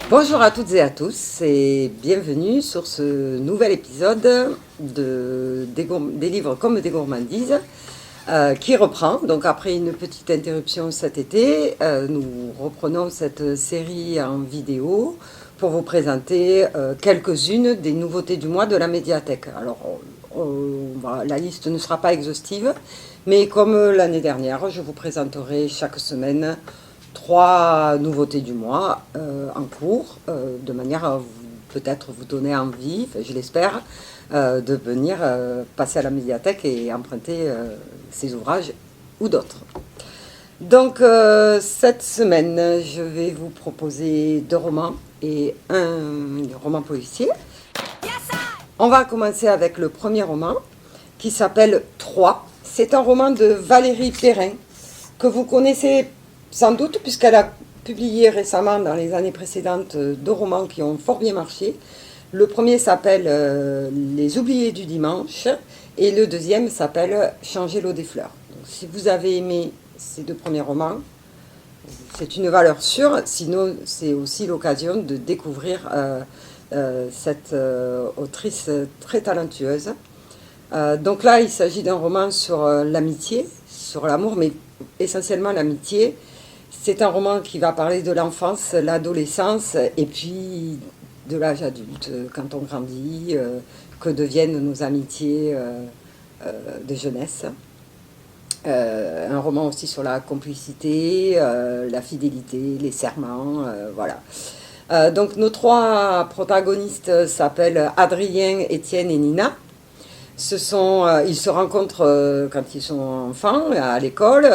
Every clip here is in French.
Bonjour à toutes et à tous et bienvenue sur ce nouvel épisode des livres comme des gourmandises qui reprend. Donc après une petite interruption cet été, nous reprenons cette série en vidéo pour vous présenter quelques-unes des nouveautés du mois de la médiathèque. Alors la liste ne sera pas exhaustive, mais comme l'année dernière, je vous présenterai chaque semaine 3 nouveautés du mois en cours, de manière à peut-être vous donner envie, enfin, je l'espère, de venir passer à la médiathèque et emprunter ces ouvrages ou d'autres. Donc cette semaine, je vais vous proposer 2 romans et un roman policier. On va commencer avec le premier roman qui s'appelle 3. C'est un roman de Valérie Perrin que vous connaissez sans doute, puisqu'elle a publié récemment, dans les années précédentes, 2 romans qui ont fort bien marché. Le premier s'appelle Les oubliés du dimanche et le deuxième s'appelle Changer l'eau des fleurs. Donc, si vous avez aimé ces 2 premiers romans, c'est une valeur sûre. Sinon, c'est aussi l'occasion de découvrir cette autrice très talentueuse. Donc là, il s'agit d'un roman sur l'amitié, sur l'amour, mais essentiellement l'amitié. C'est un roman qui va parler de l'enfance, l'adolescence et puis de l'âge adulte, quand on grandit, que deviennent nos amitiés de jeunesse. Un roman aussi sur la complicité, la fidélité, les serments, voilà. Donc nos 3 protagonistes s'appellent Adrien, Étienne et Nina. Ils se rencontrent quand ils sont enfants, à l'école.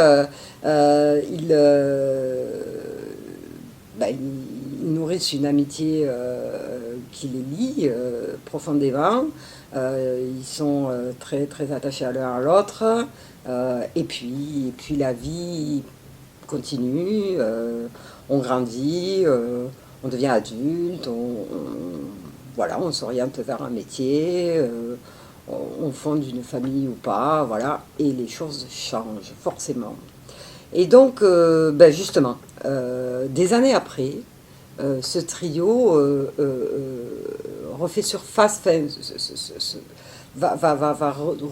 Ils nourrissent une amitié qui les lie profondément. Ils sont très, très attachés à l'un à l'autre. Et puis la vie continue. On grandit, on devient adulte, voilà, on s'oriente vers un métier. On fonde une famille ou pas, voilà, et les choses changent forcément. Et donc, justement, des années après, ce trio refait surface, va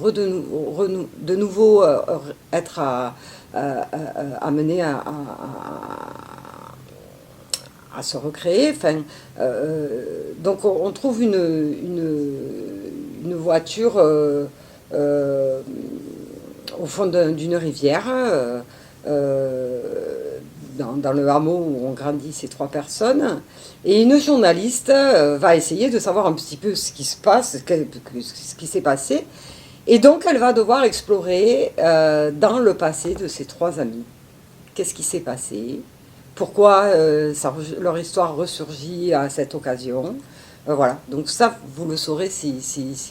de nouveau être amené à se recréer. Enfin, donc on trouve une voiture au fond d'une rivière, dans le hameau où ont grandi ces 3 personnes. Et une journaliste va essayer de savoir un petit peu ce qui se passe, ce qui s'est passé. Et donc elle va devoir explorer dans le passé de ces 3 amis. Qu'est-ce qui s'est passé? Pourquoi leur histoire ressurgit à cette occasion? Voilà, donc ça, vous le saurez si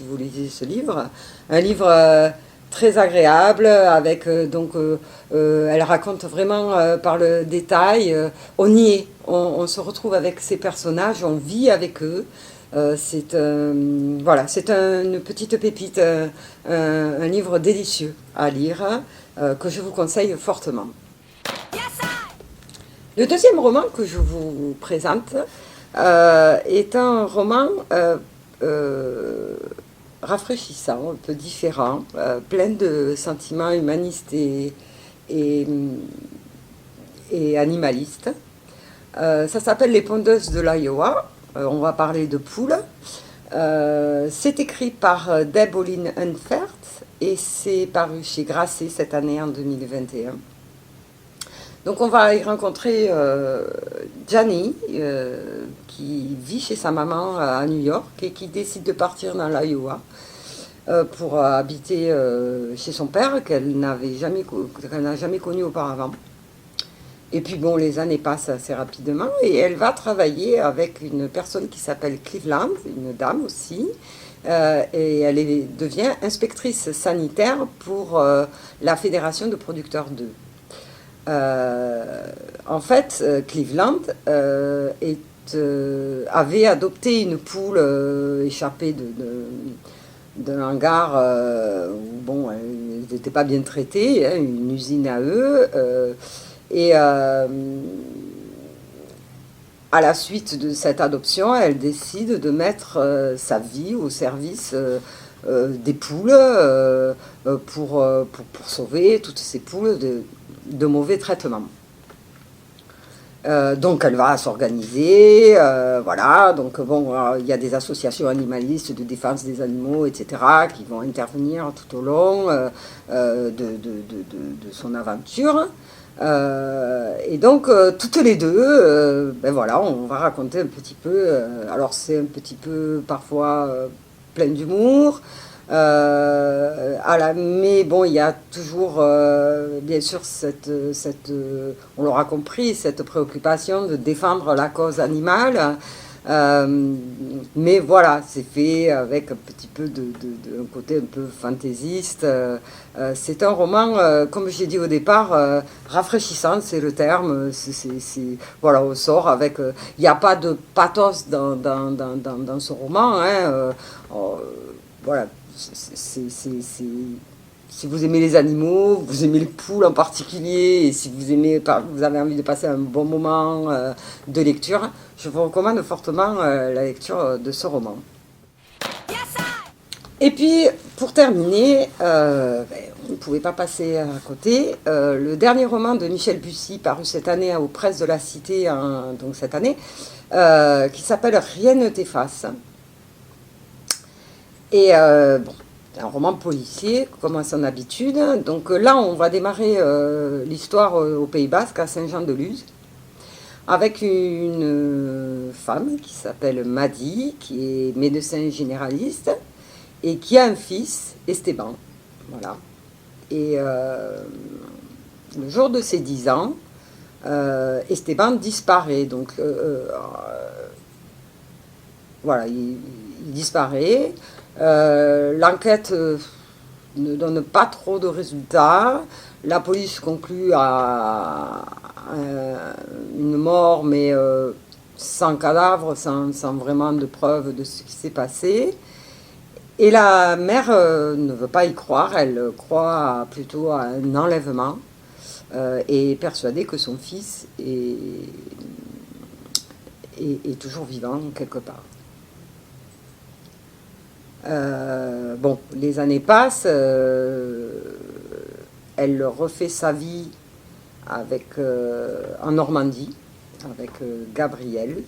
vous lisez ce livre. Un livre très agréable, avec elle raconte vraiment par le détail. On y est, on se retrouve avec ces personnages, on vit avec eux. C'est une petite pépite, un livre délicieux à lire, que je vous conseille fortement. Le deuxième roman que je vous présente est un roman rafraîchissant, un peu différent, plein de sentiments humanistes et, et animalistes. Ça s'appelle Les pondeuses de l'Iowa. On va parler de poules. C'est écrit par Deb Olin Unfert et c'est paru chez Grasset cette année en 2021. Donc on va y rencontrer Gianni, qui vit chez sa maman à New York et qui décide de partir dans l'Iowa pour habiter chez son père qu'elle n'a jamais connu auparavant. Et puis bon, les années passent assez rapidement et elle va travailler avec une personne qui s'appelle Cleveland, une dame aussi, et elle devient inspectrice sanitaire pour la Fédération de producteurs d'œufs. En fait, Cleveland avait adopté une poule échappée d'un hangar où bon, elle n'était pas bien traitée, hein, une usine à œufs. Et à la suite de cette adoption, elle décide de mettre sa vie au service des poules pour sauver toutes ces poules de mauvais traitements. Donc elle va s'organiser, voilà, donc bon, il y a des associations animalistes de défense des animaux, etc., qui vont intervenir tout au long de son aventure. Et donc toutes les deux, ben voilà, on va raconter un petit peu, alors c'est un petit peu parfois plein d'humour, mais bon, il y a toujours, bien sûr, on l'aura compris, cette préoccupation de défendre la cause animale. Mais voilà, c'est fait avec un petit peu un côté un peu fantaisiste. C'est un roman, comme j'ai dit au départ, rafraîchissant, c'est le terme. Voilà, on sort avec. Il n'y a pas de pathos dans ce roman. Hein, voilà, si vous aimez les animaux, vous aimez les poules en particulier, et si vous avez envie de passer un bon moment de lecture, je vous recommande fortement la lecture de ce roman. Et puis, pour terminer, on ne pouvait pas passer à côté, le dernier roman de Michel Bussy, paru cette année aux Presses de la Cité, donc cette année, qui s'appelle Rien ne t'efface. Et bon, c'est un roman policier, comme à son habitude. Donc là, on va démarrer l'histoire au Pays Basque, à Saint-Jean-de-Luz, avec une femme qui s'appelle Madi, qui est médecin généraliste, et qui a un fils, Esteban. Voilà. Et le jour de ses 10 ans, Esteban disparaît. Donc voilà, il disparaît. L'enquête ne donne pas trop de résultats. La police conclut à une mort, mais sans cadavre, sans vraiment de preuves de ce qui s'est passé. Et la mère ne veut pas y croire, elle croit plutôt à un enlèvement et est persuadée que son fils est toujours vivant quelque part. Bon, les années passent, elle refait sa vie en Normandie, avec Gabriel.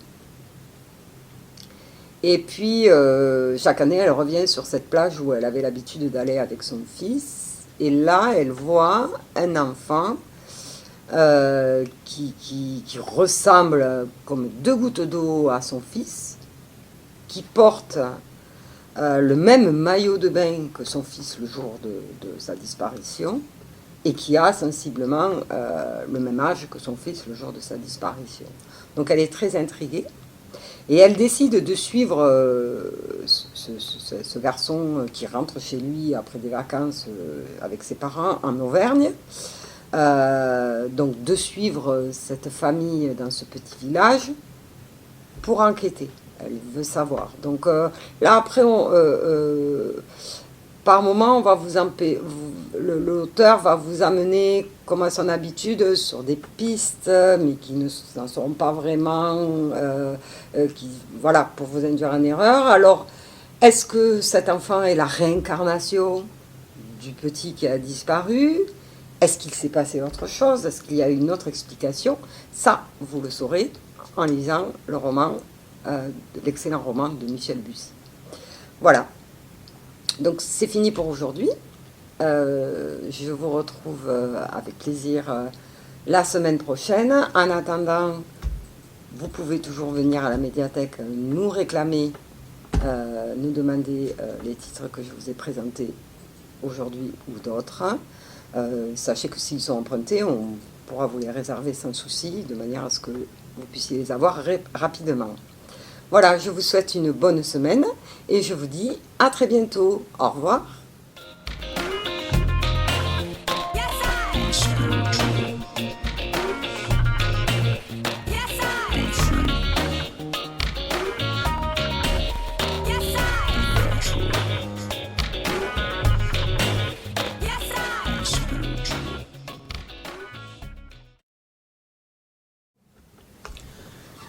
Et puis, chaque année, elle revient sur cette plage où elle avait l'habitude d'aller avec son fils. Et là, elle voit un enfant qui ressemble comme 2 gouttes d'eau à son fils, qui porte le même maillot de bain que son fils le jour de sa disparition, et qui a sensiblement le même âge que son fils le jour de sa disparition. Donc elle est très intriguée, et elle décide de suivre ce garçon qui rentre chez lui après des vacances avec ses parents en Auvergne, donc de suivre cette famille dans ce petit village pour enquêter. Elle veut savoir. Donc là, après, par moment, l'auteur va vous amener, comme à son habitude, sur des pistes, mais qui n'en seront pas vraiment, voilà, pour vous induire en erreur. Alors, est-ce que cet enfant est la réincarnation du petit qui a disparu? Est-ce qu'il s'est passé autre chose? Est-ce qu'il y a une autre explication? Ça, vous le saurez en lisant le roman, l'excellent roman de Michel Bussy. Voilà. Donc c'est fini pour aujourd'hui. Je vous retrouve avec plaisir la semaine prochaine. En attendant, vous pouvez toujours venir à la médiathèque nous réclamer, nous demander les titres que je vous ai présentés aujourd'hui ou d'autres. Sachez que s'ils sont empruntés, on pourra vous les réserver sans souci, de manière à ce que vous puissiez les avoir rapidement. Voilà, je vous souhaite une bonne semaine et je vous dis à très bientôt. Au revoir.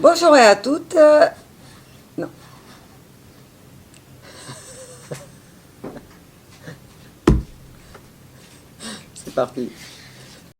Bonjour à toutes. Non, c'est parti.